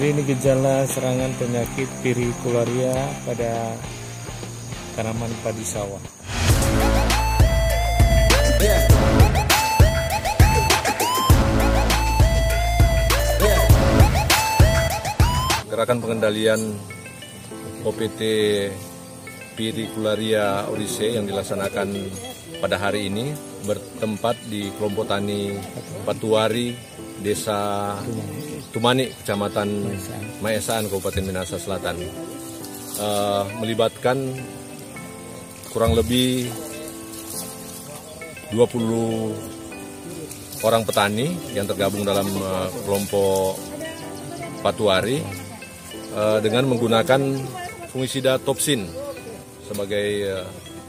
Jadi ini gejala serangan penyakit pirikularia pada tanaman padi sawah. Gerakan pengendalian OPT pirikularia oryzae yang dilaksanakan pada hari ini bertempat di kelompok tani Patuari, Desa Tumani, Kecamatan Maesaan, Kabupaten Minahasa Selatan, melibatkan kurang lebih 20 orang petani yang tergabung dalam kelompok Patuari dengan menggunakan fungisida Topsin sebagai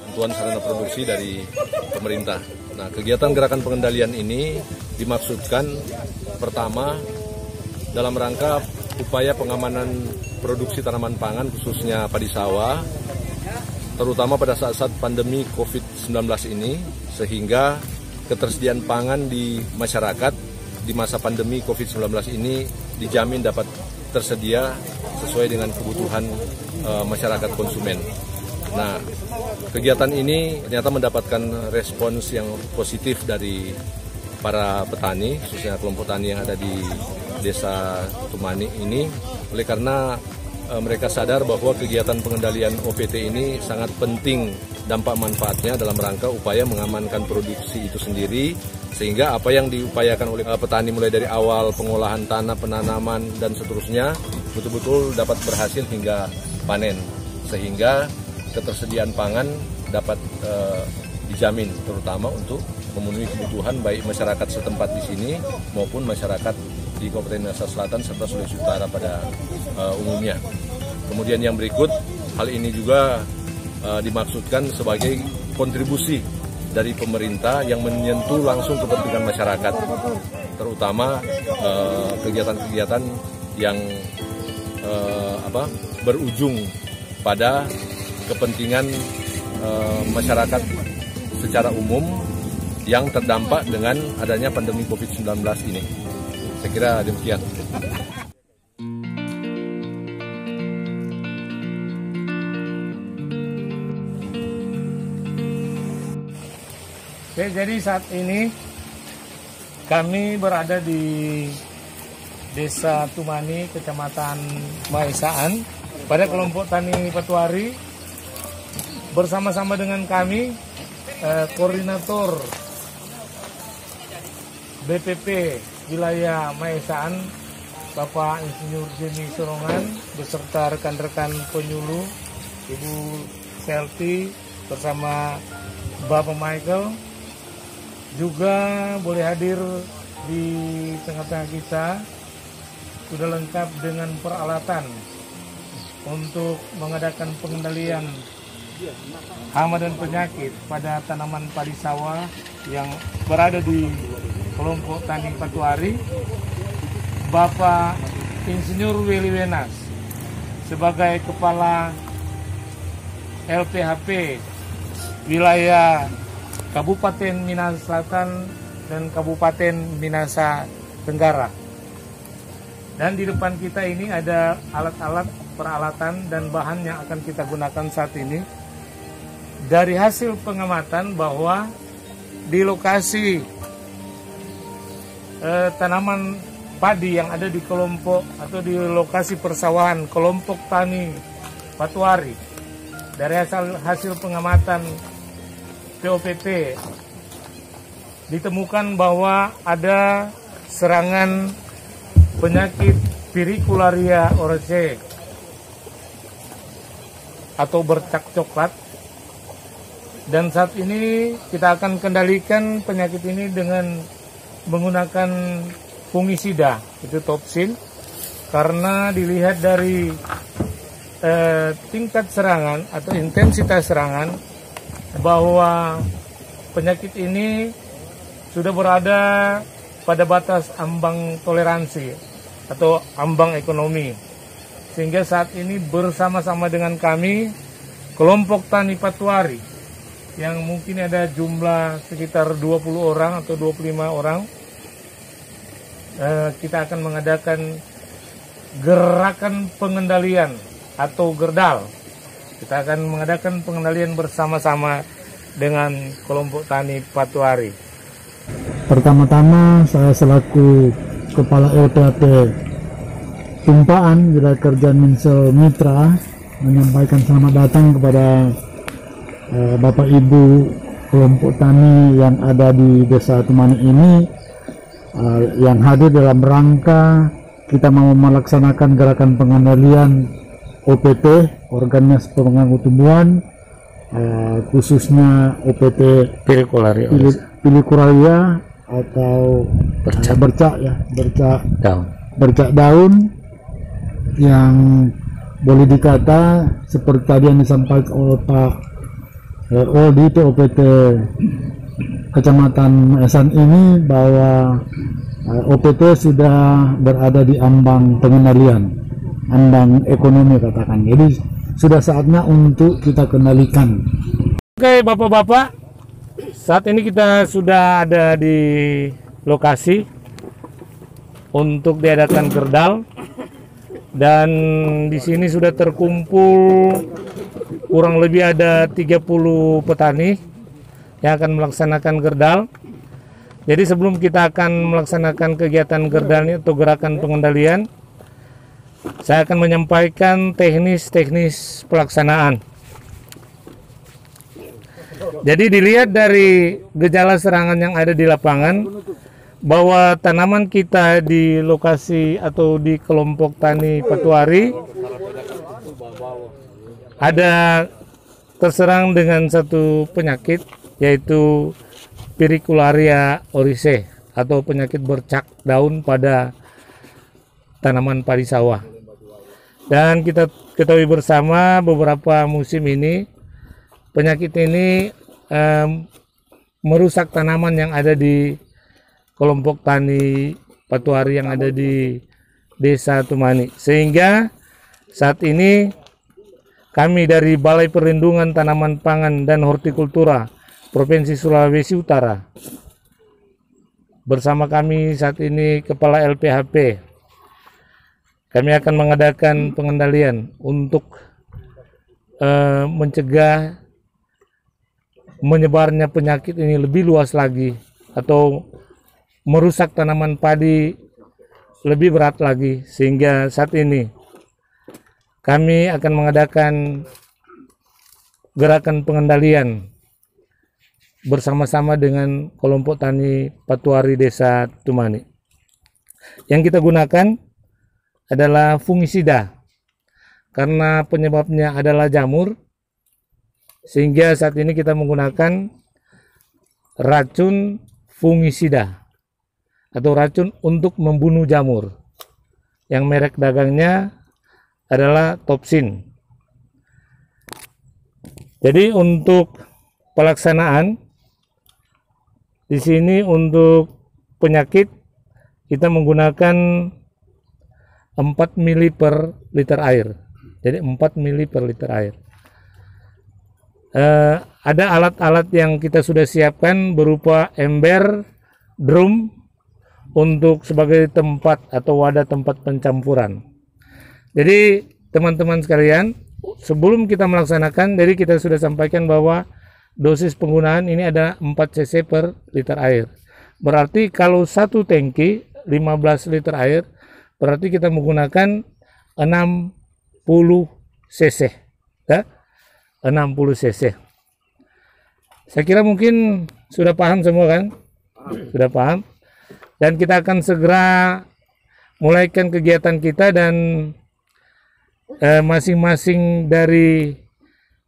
bantuan sarana produksi dari pemerintah. Nah, kegiatan gerakan pengendalian ini dimaksudkan pertama dalam rangka upaya pengamanan produksi tanaman pangan khususnya padi sawah, terutama pada saat-saat pandemi COVID-19 ini, sehingga ketersediaan pangan di masyarakat di masa pandemi COVID-19 ini dijamin dapat tersedia sesuai dengan kebutuhan masyarakat konsumen. Nah, kegiatan ini ternyata mendapatkan respons yang positif dari para petani, khususnya kelompok tani yang ada di Desa Tumani ini, oleh karena mereka sadar bahwa kegiatan pengendalian OPT ini sangat penting dampak manfaatnya dalam rangka upaya mengamankan produksi itu sendiri, sehingga apa yang diupayakan oleh petani mulai dari awal pengolahan tanah, penanaman, dan seterusnya betul-betul dapat berhasil hingga panen, sehingga ketersediaan pangan dapat dijamin, terutama untuk memenuhi kebutuhan baik masyarakat setempat di sini maupun masyarakat di Kabupaten Minahasa Selatan serta Sulawesi Utara pada umumnya. Kemudian yang berikut, hal ini juga dimaksudkan sebagai kontribusi dari pemerintah yang menyentuh langsung kepentingan masyarakat, terutama kegiatan-kegiatan yang berujung pada kepentingan masyarakat secara umum yang terdampak dengan adanya pandemi COVID-19 ini. Saya kira demikian. Oke, jadi saat ini kami berada di Desa Tumani, Kecamatan Maesaan, pada kelompok tani Patuari, bersama-sama dengan kami koordinator BPP wilayah Maesaan, Bapak Insinyur Jemi Sorongan, beserta rekan-rekan penyuluh, Ibu Selti bersama Bapak Michael, juga boleh hadir di tengah-tengah kita, sudah lengkap dengan peralatan untuk mengadakan pengendalian hama dan penyakit pada tanaman padi sawah yang berada di kelompok tani Patuari. Bapak Insinyur Willy Wenas sebagai Kepala LPHP wilayah Kabupaten Minahasa Selatan dan Kabupaten Minahasa Tenggara. Dan di depan kita ini ada alat-alat, peralatan dan bahan yang akan kita gunakan saat ini. Dari hasil pengamatan bahwa di lokasi tanaman padi yang ada di kelompok atau di lokasi persawahan kelompok tani Patuari, dari hasil pengamatan POPT ditemukan bahwa ada serangan penyakit pirikularia oryzae atau bercak coklat. Dan saat ini kita akan kendalikan penyakit ini dengan menggunakan fungisida, itu Topsin, karena dilihat dari tingkat serangan atau intensitas serangan bahwa penyakit ini sudah berada pada batas ambang toleransi atau ambang ekonomi, sehingga saat ini bersama-sama dengan kami kelompok tani Patuari yang mungkin ada jumlah sekitar 20 orang atau 25 orang, kita akan mengadakan gerakan pengendalian atau gerdal. Kita akan mengadakan pengendalian bersama-sama dengan kelompok tani Patuari. Pertama-tama saya selaku Kepala LPHP Tumpaan Wilayah Kerja Minsel Mitra menyampaikan selamat datang kepada Bapak Ibu kelompok tani yang ada di Desa Tumani ini, yang hadir dalam rangka kita mau melaksanakan gerakan pengendalian OPT, organisasi pengganggu tumbuhan, khususnya OPT Pilicularia atau bercak daun, yang boleh dikata seperti tadi yang disampaikan oleh Pak RO di OPT Kecamatan Maesan ini, bahwa OPT sudah berada di ambang pengendalian, ambang ekonomi katakan. Jadi sudah saatnya untuk kita kendalikan. Oke Bapak-bapak, saat ini kita sudah ada di lokasi untuk diadakan gerdal, dan di sini sudah terkumpul kurang lebih ada 30 petani yang akan melaksanakan gerdal. Jadi sebelum kita akan melaksanakan kegiatan gerdal ini atau gerakan pengendalian, saya akan menyampaikan teknis pelaksanaan. Jadi dilihat dari gejala serangan yang ada di lapangan, bahwa tanaman kita di lokasi atau di kelompok tani Patuari ada terserang dengan satu penyakit, yaitu Pilicularia oryzae atau penyakit bercak daun pada tanaman padi sawah. Dan kita ketahui bersama beberapa musim ini penyakit ini merusak tanaman yang ada di kelompok tani Patuari yang ada di Desa Tumani, sehingga saat ini kami dari Balai Perlindungan Tanaman Pangan dan Hortikultura Provinsi Sulawesi Utara, bersama kami saat ini Kepala LPHP, kami akan mengadakan pengendalian untuk mencegah menyebarnya penyakit ini lebih luas lagi atau merusak tanaman padi lebih berat lagi, sehingga saat ini kami akan mengadakan gerakan pengendalian bersama-sama dengan kelompok tani Patuari Desa Tumani. Yang kita gunakan adalah fungisida karena penyebabnya adalah jamur, sehingga saat ini kita menggunakan racun fungisida atau racun untuk membunuh jamur yang merek dagangnya adalah Topsin. Jadi untuk pelaksanaan di sini untuk penyakit kita menggunakan 4 mili per liter air. Jadi 4 mili per liter air. Ada alat-alat yang kita sudah siapkan berupa ember, drum untuk sebagai tempat atau wadah tempat pencampuran. Jadi teman-teman sekalian, sebelum kita melaksanakan, jadi kita sudah sampaikan bahwa dosis penggunaan ini ada 4 cc per liter air. Berarti kalau satu tangki 15 liter air, berarti kita menggunakan 60 cc. Ya? 60 cc. Saya kira mungkin sudah paham semua kan? Sudah paham. Dan kita akan segera mulaikan kegiatan kita, dan masing-masing dari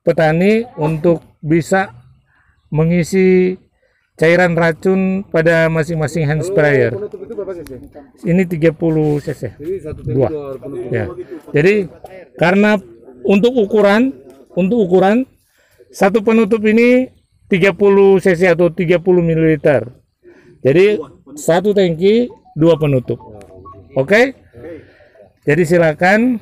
petani untuk bisa mengisi cairan racun pada masing-masing hand sprayer. Ini 30 cc. Dua. Ya. Jadi karena untuk ukuran satu penutup ini 30 cc atau 30 ml. Jadi satu tangki 2 penutup. Oke? Jadi silakan